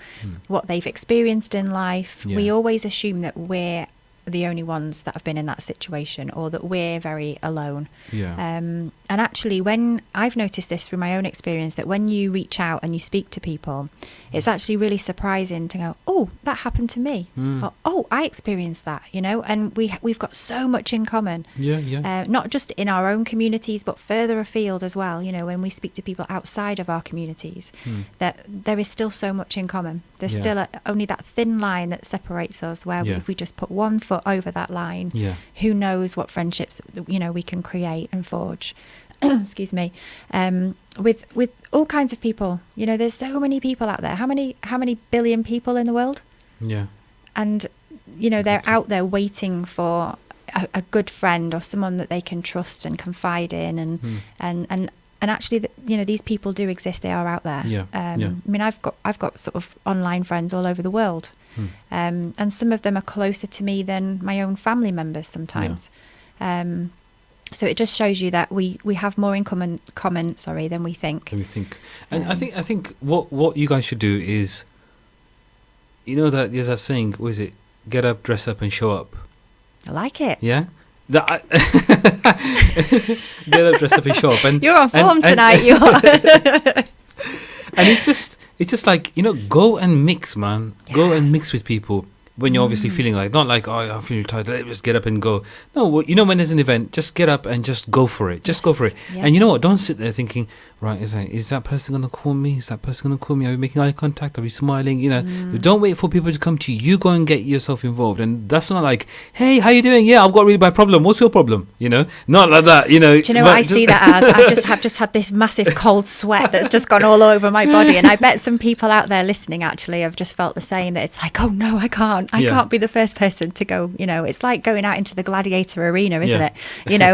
what they've experienced in life. Yeah. We always assume that we're the only ones that have been in that situation, or that we're very alone. Yeah. And actually, when I've noticed this through my own experience, that when you reach out and you speak to people, it's actually really surprising to go, oh, that happened to me. Or, oh, I experienced that, and we've got so much in common. Yeah. Not just in our own communities, but further afield as well. When we speak to people outside of our communities, that there is still so much in common. There's still only that thin line that separates us, where if we just put one foot over that line, who knows what friendships we can create and forge. Excuse me. With all kinds of people. There's so many people out there. How many billion people in the world? Yeah. And they're out there waiting for a good friend, or someone that they can trust and confide in, and actually, these people do exist. They are out there. Yeah. I mean, I've got sort of online friends all over the world, and some of them are closer to me than my own family members sometimes. So it just shows you that we have more in common than we think. And I think what you guys should do is, that there's that saying, what is it? Get up, dress up, and show up. I like it. Yeah. Get up, dress up, and show up. And you're on form tonight. You are. And it's just like, go and mix, man. Yeah. Go and mix with people. When you're obviously feeling like, not like, oh, I'm feeling tired, let's just get up and go. No, when there's an event, just get up and just go for it. Just go for it. Yeah. And you know what? Don't sit there thinking, right, is that person going to call me? Is that person going to call me? Are we making eye contact? Are we smiling? Don't wait for people to come to you. You go and get yourself involved. And that's not like, hey, how you doing? Yeah, I've got a really bad problem. What's your problem? Not like that, Do you know what I see that as? I've just had this massive cold sweat that's just gone all over my body. And I bet some people out there listening actually have just felt the same, that it's like, oh no, I can't be the first person to go. It's like going out into the gladiator arena, isn't it?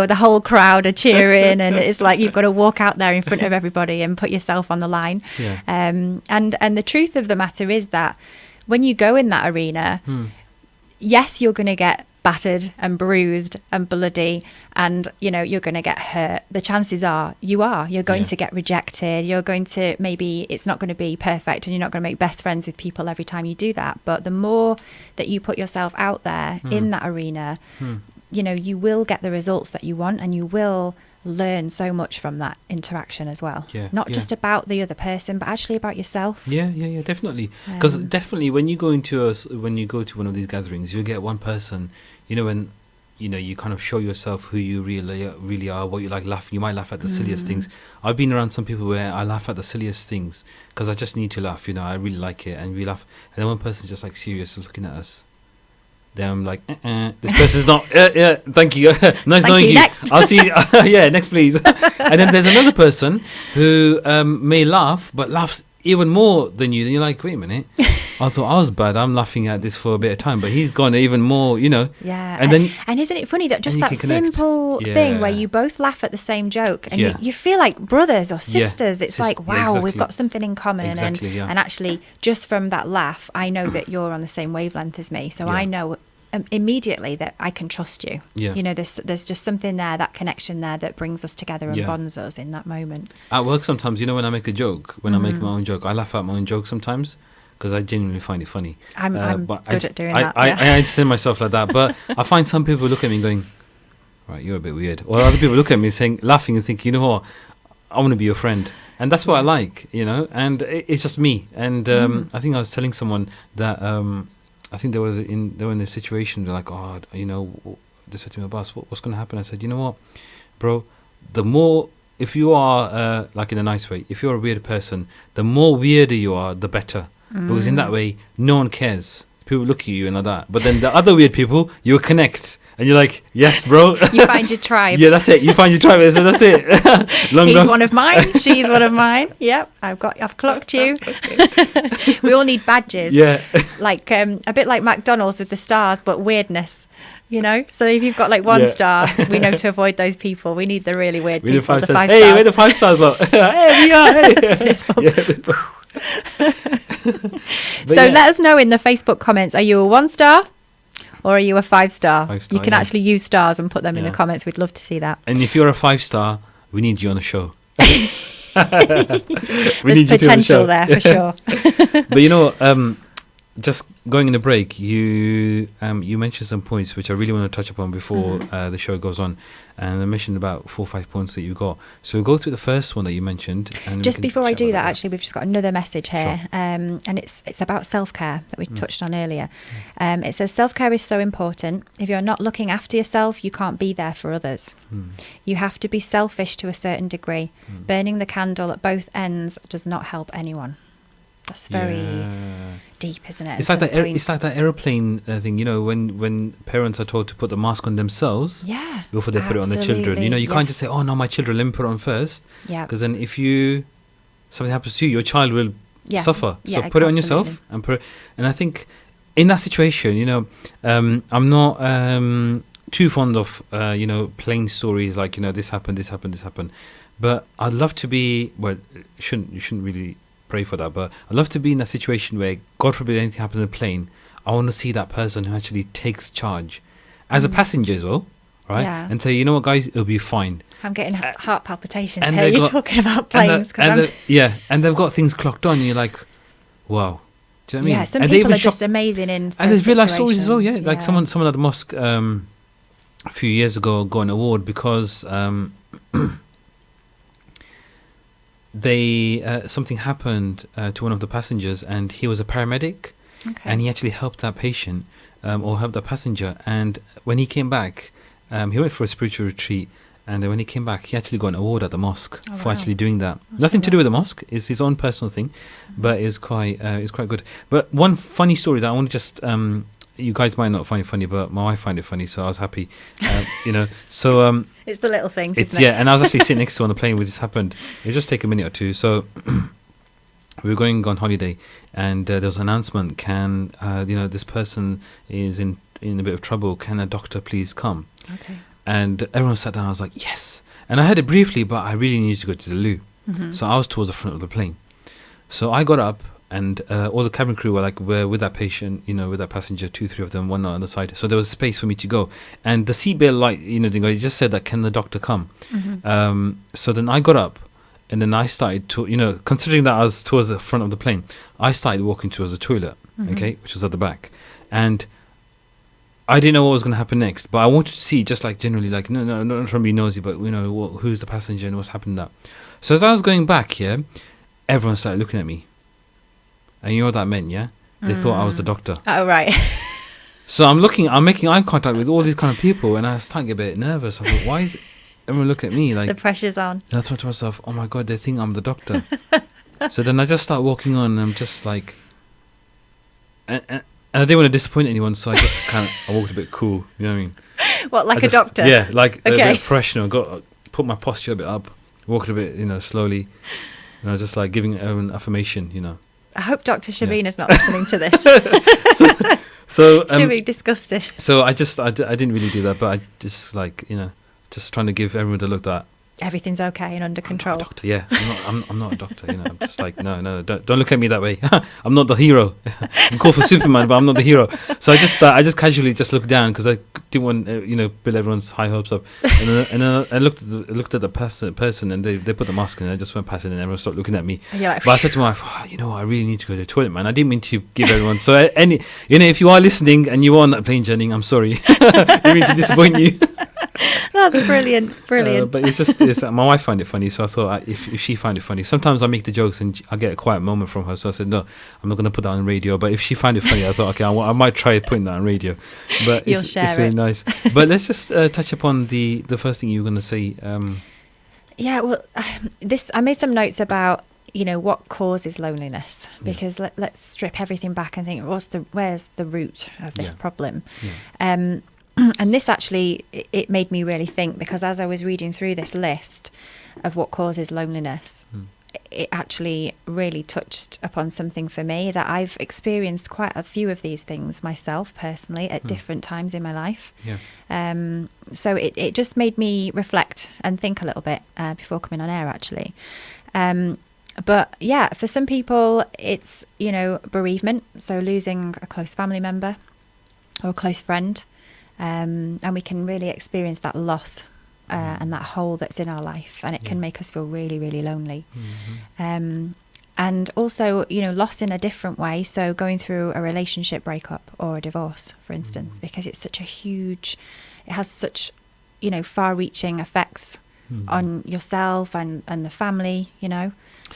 The whole crowd are cheering, and it's like you've got to walk out there in front of everybody and put yourself on the line. Yeah. And the truth of the matter is that when you go in that arena, yes, you're going to get battered and bruised and bloody, and you're going to get hurt. The chances are you're going to get rejected. You're going to, maybe it's not going to be perfect, and you're not going to make best friends with people every time you do that. But the more that you put yourself out there in that arena, you will get the results that you want, and you will learn so much from that interaction as well. Not just about the other person, but actually about yourself. Yeah, definitely. Because definitely when you go to one of these gatherings, you get one person, when you kind of show yourself who you really are, what you like. You might laugh at the silliest things. I've been around some people where I laugh at the silliest things because I just need to laugh. I really like it, and we laugh. And then one person's just like serious and looking at us. Then I'm like, this person's not. Thank you. Nice knowing you. Next. I'll see. Next, please. And then there's another person who may laugh, but laughs even more than you. Then you're like, wait a minute. I thought I was bad. I'm laughing at this for a bit of time, but he's gone even more. Yeah. And isn't it funny that just that simple thing where you both laugh at the same joke, and you feel like brothers or sisters. It's like, wow, exactly. We've got something in common. Exactly, and actually, just from that laugh, I know that you're on the same wavelength as me. So I know immediately that I can trust you. There's just something there, that connection there, that brings us together and bonds us in that moment. At work sometimes, when I make a joke, when I make my own joke, I laugh at my own joke sometimes because I genuinely find it funny. I'm good at doing that. I understand myself like that, but I find some people look at me going, right, you're a bit weird, or other people look at me laughing and think, what, I want to be your friend. And that's what I like, and it's just me. And I think I was telling someone that I think they were in a situation, they're like, oh, they said to me, Abbas, what's going to happen? I said, you know what, bro, the more, if you are, like in a nice way, if you're a weird person, the more weirder you are, the better. Because in that way, no one cares. People look at you and like that. But then the other weird people, you'll connect. And you're like, yes, bro. You find your tribe. Yeah, that's it. You find your tribe. So that's it. Long He's lost. one of mine. She's one of mine. Yep, I've clocked you. We all need badges. Yeah. Like a bit like McDonald's with the stars, but weirdness. You know, so if you've got like one star, we know to avoid those people. We need the really weird We need people. five The stars. 5 stars. Hey, we're the 5 stars, lot. Hey, we are. Hey. So let us know in the Facebook comments. Are you a 1 star? Or are you a 5 star? 5 star, You can yeah. actually use stars and put them in the Yeah. comments. We'd love to see that. And if you're a 5 star, we need you on the show. There's potential there for sure. But you know, just going in the break, you mentioned some points which I really want to touch upon before the show goes on, and I mentioned about 4 or 5 points that you got. So we'll go through the first one that you mentioned. And Just before I do that, actually, actually, we've just got another message here, Sure. and it's about self-care that we touched on earlier. It says self-care is so important. If you're not looking after yourself, you can't be there for others. You have to be selfish to a certain degree. Burning the candle at both ends does not help anyone. That's very deep, isn't it? It's like that. It's like that aeroplane thing. You know, when parents are told to put the mask on themselves, before they put it on their children. You know, you can't just say, "Oh no, my children, let me put it on first." Yeah. Because then, if something happens to you, your child will suffer. So Yeah, put it on absolutely. yourself and put it. And I think in that situation, you know, I'm not too fond of plain stories like, you know, this happened, but I'd love to be. Well, you shouldn't really pray for that, but I'd love to be in a situation where, God forbid, anything happens in a plane. I want to see that person who actually takes charge as a passenger as well, right? Yeah. And say, you know what, guys, it'll be fine. I'm getting heart palpitations and here. they've You're got- talking about and planes. and they've got things clocked on. And you're like, wow. Do you know what I mean? Yeah, some And they people even are just amazing in and those there's real life stories as well. Yeah, situations, like someone at the mosque a few years ago got an award because something happened to one of the passengers, and he was a paramedic, and he actually helped that patient or helped that passenger. And when he came back, he went for a spiritual retreat, and then when he came back, he actually got an award at the mosque for actually doing that. Nothing to do with the mosque; it's his own personal thing, but it's quite good. But one funny story that I want to just you guys might not find it funny, but my wife find it funny, so I was happy. You know, so it's the little things, it's isn't it? and I was actually sitting next to her on the plane when this happened. It just take a minute or two. So we were going on holiday, and there was an announcement. Can this person is in a bit of trouble? Can a doctor please come? Okay. And everyone sat down. I was like, yes. And I heard it briefly, but I really needed to go to the loo. Mhm. So I was towards the front of the plane. So I got up, and all the cabin crew were with that patient, you know, with that passenger, 2-3 of them, one on the side. So there was space for me to go. And the seatbelt light, you know, it just said that, can the doctor come? Mhm. So then I got up, and then I started to, you know, considering that I was towards the front of the plane, I started walking towards the toilet, Mhm. okay, which was at the back. And I didn't know what was going to happen next, but I wanted to see, just like generally, like, no, not trying to be nosy, but, you know, who's the passenger and what's happened that. So as I was going back here, everyone started looking at me. And you know what that meant, yeah? They thought I was the doctor. Oh, right. So I'm making eye contact with all these kind of people, and I was starting to get a bit nervous. I thought, why is everyone look at me like? The pressure's on. And I thought to myself, oh my God, they think I'm the doctor. So then I just start walking on, and I'm just like, and I didn't want to disappoint anyone, so I just I walked a bit cool, you know what I mean? What, like a doctor? Yeah, like a Okay. bit professional. Put my posture a bit up, walked a bit, you know, slowly. You know, just like giving everyone affirmation, you know. I hope Dr. Shabina's not listening to this. So She'll be disgusted. So I didn't really do that, but I just like, you know, just trying to give everyone the look that Everything's okay and under control. yeah, I'm not a doctor, you know. I'm just like, no, don't look at me that way. I'm not the hero. I'm called for Superman, but I'm not the hero. So I just casually just looked down because I didn't want build everyone's high hopes up. And then I looked at the person, and they put the mask on, and I just went past it, and everyone started looking at me. And you're like, but I said to my wife, you know what, I really need to go to the toilet, man. I didn't mean to give everyone. So if you are listening and you are on that plane journey, I'm sorry. I didn't mean to disappoint you. That's brilliant. But it's my wife find it funny, so I thought if she find it funny, sometimes I make the jokes and I get a quiet moment from her. So I said, no, I'm not going to put that on radio. But if she find it funny, I thought, okay, I might try putting that on radio. But You'll it's share really it. nice. But let's just touch upon the first thing you were going to say. Yeah, well, I made some notes about what causes loneliness, because let's strip everything back and think where's the root of this problem. And this actually, it made me really think, because as I was reading through this list of what causes loneliness, it actually really touched upon something for me, that I've experienced quite a few of these things myself personally at different times in my life. So it just made me reflect and think a little bit before coming on air, actually. But yeah, for some people it's, you know, bereavement, so losing a close family member or a close friend, and we can really experience that loss and that hole that's in our life, and it can make us feel really, really lonely. And also, you know, loss in a different way, so going through a relationship breakup or a divorce, for instance, because it's such a huge, it has such, you know, far-reaching effects on yourself and the family, you know.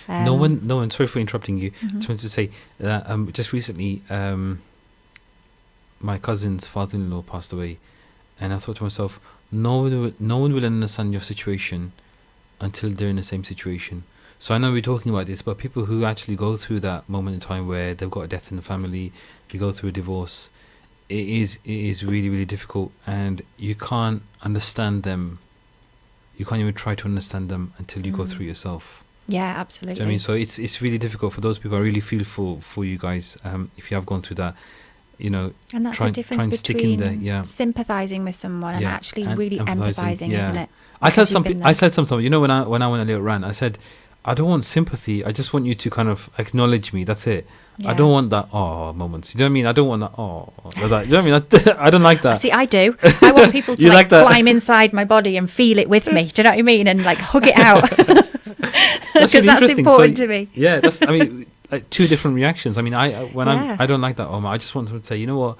No one, sorry for interrupting you. Just wanted to say that just recently my cousin's father-in-law passed away, and I thought to myself, no one will understand your situation until they're in the same situation. So I know we're talking about this, but people who actually go through that moment in time where they've got a death in the family, they go through a divorce, it is really, really difficult, and you can't understand them. You can't even try to understand them until you go through yourself. Yeah, absolutely. Do you know what I mean? So it's really difficult for those people. I really feel for you guys if you have gone through that. You know, and that's the difference between sympathizing with someone and actually really empathizing, isn't it? I said something. You know, when I went a little rant, I said, I don't want sympathy. I just want you to kind of acknowledge me. That's it. I don't want that moments. You know what I mean? I don't want that that. You know what I mean? I don't like that. See, I do. I want people to like climb inside my body and feel it with me. Do you know what I mean? And like hug it out. Because that's important to me. Yeah, that's. I mean, like two different reactions. I mean, I don't like that. I just want them to say, you know what?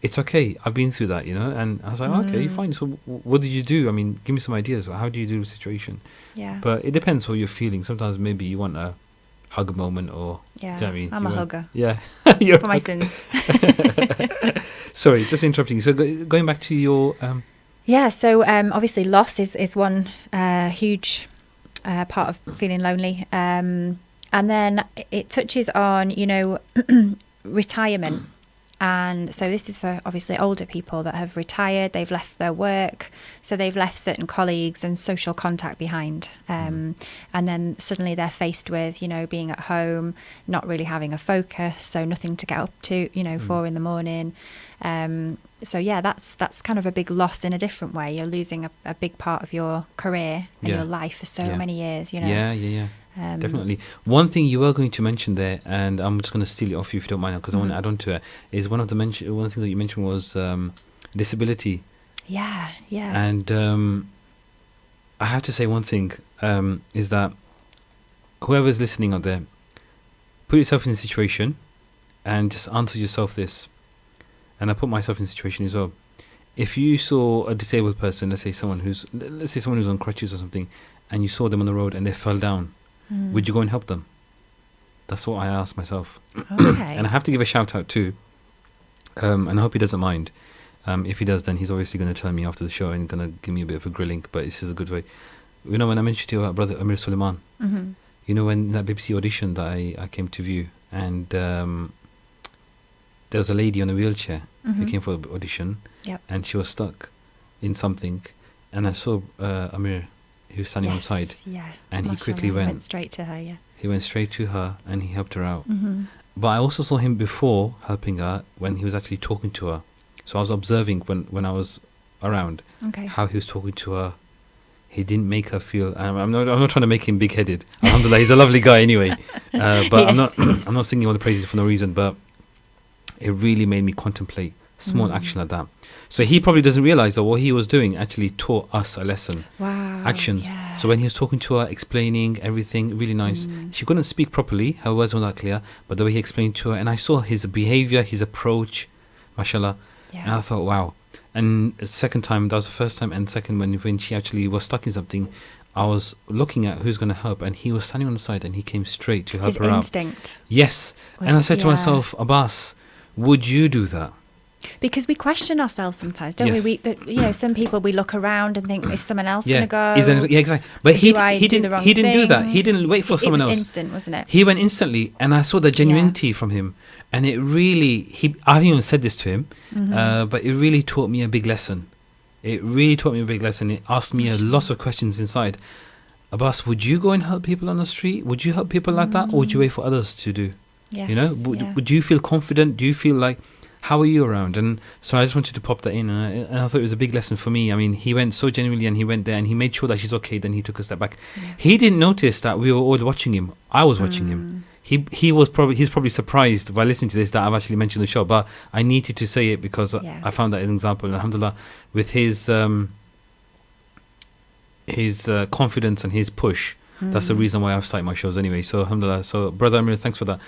It's okay. I've been through that, you know. And I was like, okay, fine. So what did you do? I mean, give me some ideas. How do you do the situation? Yeah. But it depends what you're feeling. Sometimes maybe you want a hug moment, or yeah, do you know what I mean? I'm a hugger. Yeah, for my sins. Sorry, just interrupting you. So going back to your yeah. So obviously, loss is one huge part of feeling lonely. And then it touches on, you know, retirement. And so this is for obviously older people that have retired, they've left their work, so they've left certain colleagues and social contact behind. And then suddenly they're faced with, you know, being at home, not really having a focus, so nothing to get up to, you know, 4 a.m. So yeah, that's kind of a big loss in a different way. You're losing a big part of your career and your life for so many years, you know. Yeah. Definitely. One thing you were going to mention there, and I'm just going to steal it off you if you don't mind, because I want to add on to it, is one of the things that you mentioned was disability. Yeah. And I have to say one thing, is that whoever's listening out there, put yourself in a situation and just answer yourself this. And I put myself in a situation as well. If you saw a disabled person, let's say someone who's on crutches or something, and you saw them on the road and they fell down, would you go and help them? That's what I asked myself. Okay. And I have to give a shout out too, and I hope he doesn't mind. If he does, then he's obviously going to tell me after the show and going to give me a bit of a grilling, but this is a good way. You know, when I mentioned to you about brother Amir Suleiman, you know, when that BBC audition that I came to view, and there was a lady on a wheelchair who came for the audition, and she was stuck in something, and I saw Amir. He was standing on the side, and he quickly went straight to her. Yeah, he went straight to her and he helped her out. But I also saw him before helping her when he was actually talking to her. So I was observing when I was around how he was talking to her. He didn't make her feel. I'm not trying to make him big-headed. Alhamdulillah, he's a lovely guy anyway. But I'm not singing all the praises for no reason. But it really made me contemplate small action like that. So he probably doesn't realize that what he was doing actually taught us a lesson. Wow. Actions. Yeah. So when he was talking to her, explaining everything, really nice. She couldn't speak properly. Her words weren't that clear. But the way he explained to her, and I saw his behavior, his approach, mashallah. Yeah. And I thought, wow. And the second time, that was the first time. And second, when she actually was stuck in something, I was looking at who's going to help. And he was standing on the side and he came straight to help her out. His instinct. Yes. And I said to myself, Abbas, would you do that? Because we question ourselves sometimes, don't Yes. we? Some people, we look around and think, is someone else Yeah, going to go? yeah, exactly. But Do he I do didn't the wrong he didn't do that. thing? He didn't wait for someone It was else. instant, wasn't it? He went instantly, and I saw the genuinity from him, and it really I haven't even said this to him, but it really taught me a big lesson. It really taught me a big lesson. It asked me a lot of questions inside. Abbas, would you go and help people on the street? Would you help people like that, or would you wait for others to do? Yes, You know, would you feel confident? Do you feel like, how are you around? And so I just wanted to pop that in, and I thought it was a big lesson for me. I mean, he went so genuinely, and he went there, and he made sure that she's okay. Then he took a step back. He didn't notice that we were all watching him. I was watching him. He's probably surprised by listening to this that I've actually mentioned the show, but I needed to say it because I found that an example. And alhamdulillah, with his confidence and his push. That's the reason why I've started my shows anyway. So alhamdulillah. So brother Amir, thanks for that.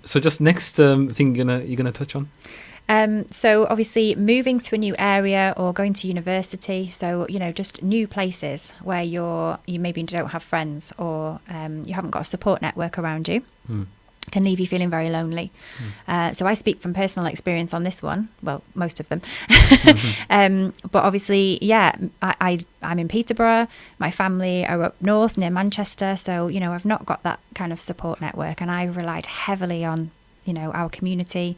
So just next thing you're gonna touch on. So obviously moving to a new area or going to university. So, just new places where you maybe don't have friends or you haven't got a support network around you. Can leave you feeling very lonely. So I speak from personal experience on this one. Well, most of them. But obviously, I'm in Peterborough. My family are up north near Manchester. So, I've not got that kind of support network. And I relied heavily on, our community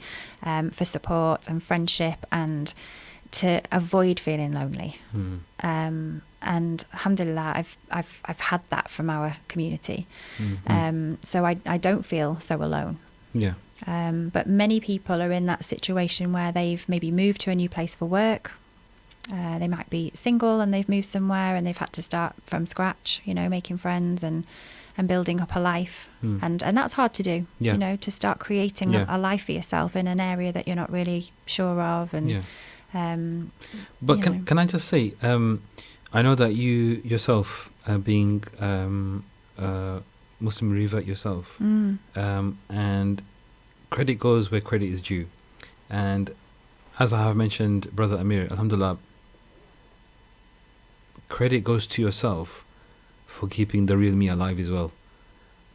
for support and friendship and to avoid feeling lonely. And alhamdulillah, I've had that from our community. So I don't feel so alone. Yeah. But many people are in that situation where they've maybe moved to a new place for work. They might be single and they've moved somewhere and they've had to start from scratch, making friends and building up a life. And that's hard to do, to start creating a life for yourself in an area that you're not really sure of. And but can I just say, I know that you yourself, being Muslim revert yourself, and credit goes where credit is due. And as I have mentioned, Brother Amir, alhamdulillah, credit goes to yourself for keeping the real me alive as well.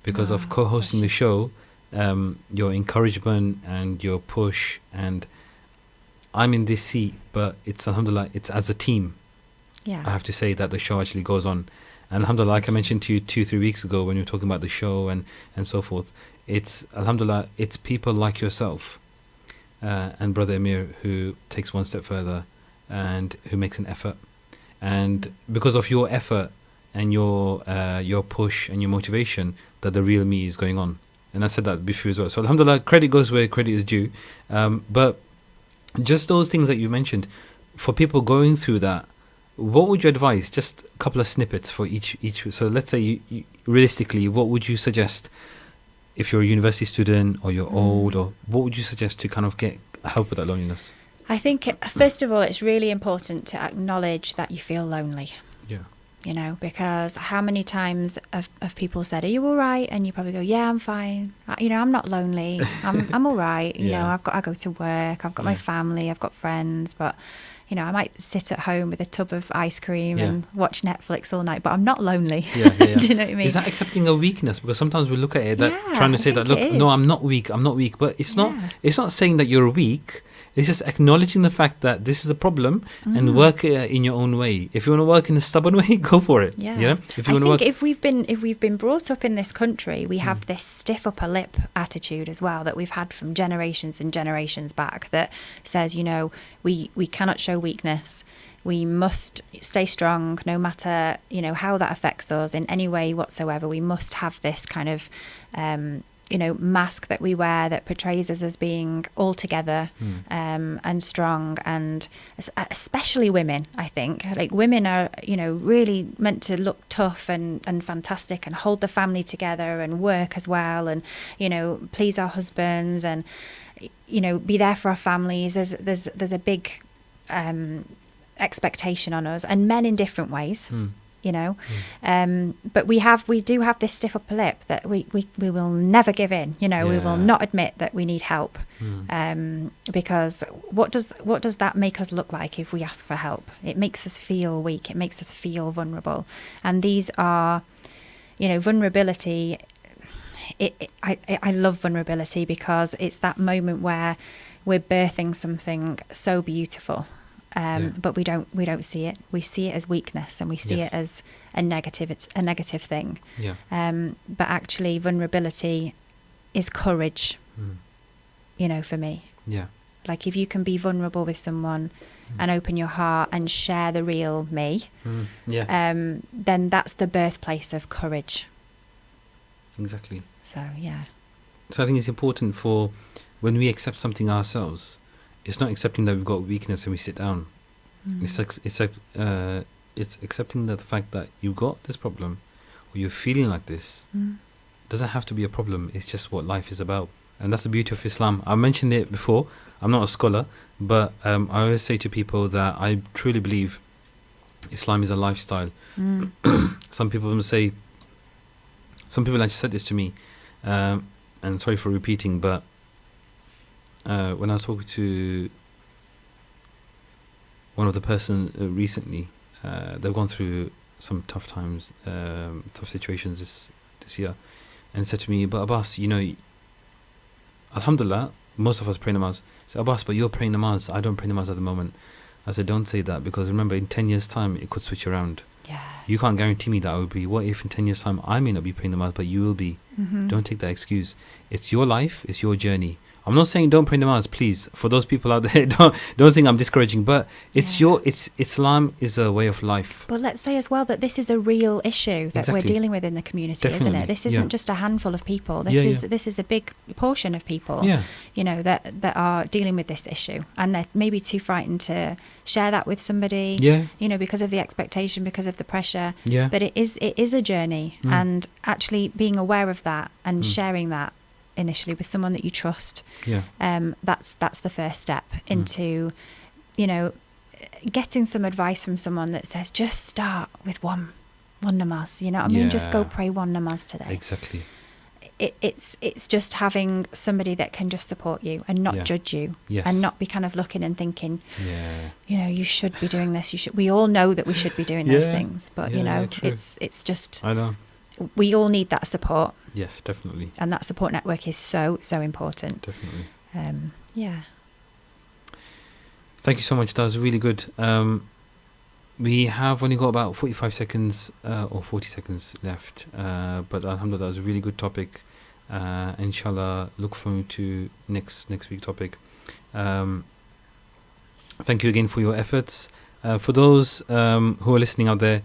Because of co-hosting the show, your encouragement and your push, and I'm in this seat, but it's alhamdulillah, it's as a team. I have to say that the show actually goes on. And alhamdulillah, like I mentioned to you 2-3 weeks ago when we were talking about the show and so forth, it's alhamdulillah, it's people like yourself and Brother Amir who takes one step further and who makes an effort. And because of your effort and your push and your motivation, that the real me is going on. And I said that before as well. So alhamdulillah, credit goes where credit is due. But just those things that you mentioned, for people going through that, what would you advise? Just a couple of snippets for each. So let's say you realistically, what would you suggest if you're a university student or you're old, or what would you suggest to kind of get help with that loneliness? I think, first of all, it's really important to acknowledge that you feel lonely. Yeah. Because how many times have people said, "Are you all right?" And you probably go, "Yeah, I'm fine. I'm not lonely. I'm all right. I go to work. I've got my family. I've got friends, but." I might sit at home with a tub of ice cream and watch Netflix all night, but I'm not lonely. Do you know what I mean? Is that accepting a weakness? Because sometimes we look at it trying to say that, look, no, I'm not weak, but it's not. It's not saying that you're weak. It's just acknowledging the fact that this is a problem and work in your own way. If you want to work in a stubborn way, go for it. Yeah. If you want to work, if we've been brought up in this country, we have this stiff upper lip attitude as well that we've had from generations and generations back that says, we cannot show weakness. We must stay strong no matter, how that affects us in any way whatsoever. We must have this kind of mask that we wear that portrays us as being all together and strong, and especially women. I think women are really meant to look tough and fantastic and hold the family together and work as well, and please our husbands and be there for our families. There's a big expectation on us, and men in different ways. But we do have this stiff upper lip that we will never give in. We will not admit that we need help, because what does that make us look like if we ask for help? It makes us feel weak. It makes us feel vulnerable, and these are, vulnerability I love vulnerability because it's that moment where we're birthing something so beautiful, but we don't see it. We see it as weakness, and we see it as a negative. It's a negative thing. Yeah. But actually, vulnerability is courage. You know, for me. Yeah. Like if you can be vulnerable with someone and open your heart and share the real me, then that's the birthplace of courage. Exactly. So yeah. So I think it's important for when we accept something ourselves, it's not accepting that we've got weakness and we sit down. It's accepting that the fact that you've got this problem or you're feeling like this doesn't have to be a problem. It's just what life is about. And that's the beauty of Islam. I mentioned it before. I'm not a scholar, but I always say to people that I truly believe Islam is a lifestyle. Some people actually said this to me, and sorry for repeating, but when I was talking to one of the person recently, they've gone through some tough times, tough situations this year, and said to me, but Abbas, you know, Alhamdulillah, most of us pray namaz. I said, Abbas, but you're praying namaz. I don't pray namaz at the moment. I said, don't say that, because remember, in 10 years' time, it could switch around. Yeah. You can't guarantee me that I will be. What if in 10 years' time, I may not be praying namaz, but you will be? Don't take that excuse. It's your life. It's your journey. I'm not saying don't pray namaz, please. For those people out there, don't think I'm discouraging, but Islam is a way of life. But let's say as well that this is a real issue that we're dealing with in the community, isn't it? This isn't just a handful of people. This is a big portion of people, you know, that are dealing with this issue, and they're maybe too frightened to share that with somebody. You know, because of the expectation, because of the pressure. But it is a journey, and actually being aware of that and sharing that initially with someone that you trust, that's the first step into, you know, getting some advice from someone that says just start with one namaz, you know what I mean, just go pray one namaz today. Exactly. It's just having somebody that can just support you and not judge you, and not be kind of looking and thinking, you know, you should be doing this, we all know that we should be doing those things, but you know, it's just, I know, we all need that support. Yes, definitely. And that support network is so important. Definitely. Thank you so much. That was really good. We have only got about 45 seconds or 40 seconds left. But alhamdulillah, that was a really good topic. Inshallah, look forward to next week topic. Thank you again for your efforts. For those who are listening out there,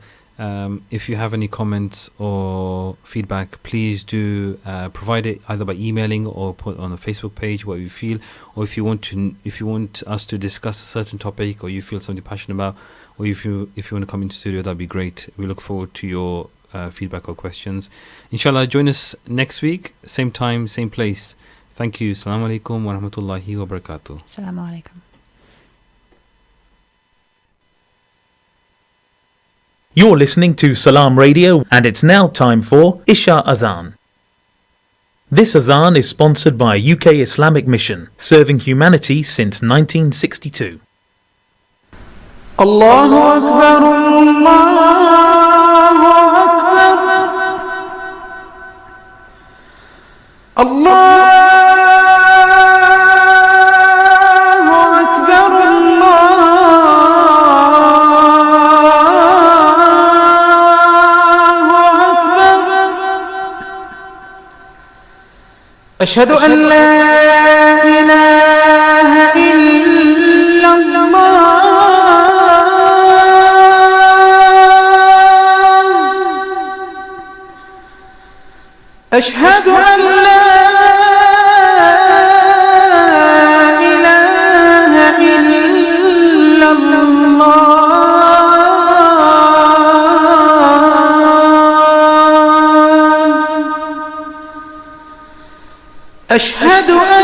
if you have any comments or feedback, please do provide it either by emailing or put on the Facebook page what you feel, or if you want us to discuss a certain topic, or you feel something passionate about, or if you want to come into the studio, that'd be great. We look forward to your feedback or questions. Inshallah, join us next week, same time, same place. Thank you. Assalamu alaikum wa rahmatullahi wa barakatuh. Assalamu alaikum. You're listening to Salam Radio, and it's now time for Isha Azan. This Azan is sponsored by UK Islamic Mission, serving humanity since 1962. Allahu Akbar, Allahu Akbar. أشهد أن لا إله إلا الله أشهد أن لا إله إلا الله أشهد أن